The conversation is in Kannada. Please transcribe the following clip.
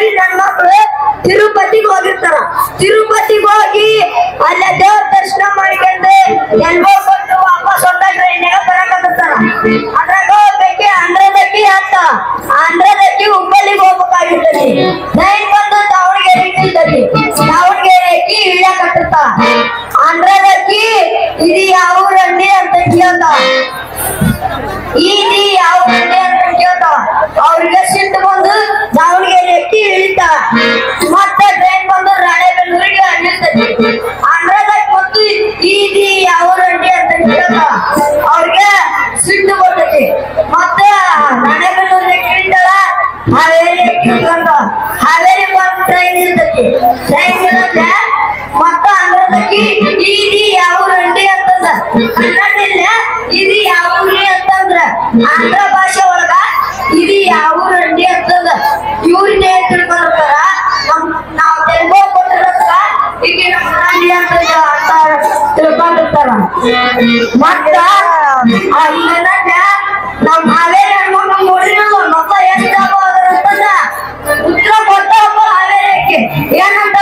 ಊರಿನ ಹೆಣ್ಮಕ್ಳು ತಿರುಪತಿಗೆ ಹೋಗಿರ್ತಾರ. ತಿರುಪತಿಗೆ ಹೋಗಿ ಅಲ್ಲ ದೇವ್ರ ದರ್ಶನ ಮಾಡ್ಕೊಂಡು ಎಲ್ಬೋ ಕೊಟ್ಟು ವಾಪಸ್ ಹೊಂದ ಟ್ರೈನ್ಯಾಗ ಬರಕತ್ತಾರ. ಅದ್ರಾಗ ಹೋಗ್ಬೇಕಿ ಆಂಧ್ರದಕ್ಕಿ ಅಂತ ಆಂಧ್ರದಕ್ಕಿ ಹುಬ್ಬಳ್ಳಿಗೆ ಹೋಗ್ಬೇಕಾಗಿರ್ತೈತಿ. ಟ್ರೈನ್ ಬಂದು ದಾವಣಗೆರೆಗೆ ನಿಲ್ತೈತಿ. ದಾವಣಗೆರೆಗೆ ಇಳಿಯಾಕತ್ತಿರ್ತಾರ. ಆಂಧ್ರದಕ್ಕಿ ಇದು ಯಾವ ಊರಂಡಿ ಅಂತ ಕೇಳ್ತಾವ. ಇದು ಯಾವ ಊರಂಡಿ ಅಂತ ಕೇಳ್ತಾವ. ಅವ್ರಿಗೆ ಸಿಟ್ಟು ಬಂದು ದಾವಣಗೆರೆಗೆ ಇಳಿತಾರ. ಮತ್ತೆ ಟ್ರೈನ್ ಬಂದು ರಾಣೆಬೆನ್ನೂರಿಗೆ ನಿಲ್ತೈತಿ. ಆಂಧ್ರದಾಗ ಬಂದು ಇದು ಯಾವ ಊರಂಡಿ ಅಂತ ಕೇಳ್ತಾವ. ಅವ್ರಿಗೆ ಸಿಟ್ಟು ಬರ್ತೈತಿ. ಮತ್ತೆ ರಾಣೆಬೆನ್ನೂರಿಗೆ ಇಳಿತಾಳ. ಹಾವೇರಿಗೆ ಇಳ್ಕೊಂತಾವ. ಹಾವೇರಿ ಬಂದು ಟ್ರೈನ್ ನಿಲ್ತೈತಿ. ಟ್ರೈನ್ ಇರುತ್ತೆ. ಮತ್ತ ಆಂಧ್ರದಕ್ಕೆ ಇದು ಯಾವ ಊರಂಡಿ ಅಂತಂದ ಕನ್ನಡಿಲ್ಲ ಇದು ಯಾವ ಊರಿ ಅಂತಂದ್ರ ಆಂಧ್ರ ಭಾಷೆ ಒಳಗ ಇದು ಯಾವ ಊರಂಡಿ ಅಂತಂದ ಇವ್ರನ್ನ ಏನ್ ತಿಳ್ಕೊಂಡಿರ್ತಾರ. ನಾವ್ ತೆಲುಗು ಕೊಟ್ಟಿರತ್ತ ಈಗ ನಮ್ಮ ಅಂತ ತಿಳ್ಕೊಂಡಿರ್ತಾರ. ಮತ್ತ ನಮ್ ಹಾವೇರಿ ಹಣ್ಮಕ್ಳು ನೋಡಿರಲ್ಲ ಮತ್ತ ಎಷ್ಟು ಅಂತಂದ ಉತ್ತರ ಕೊಟ್ಟ ಹಾವೇರಿಕ್ಕೆ ಏನಂತ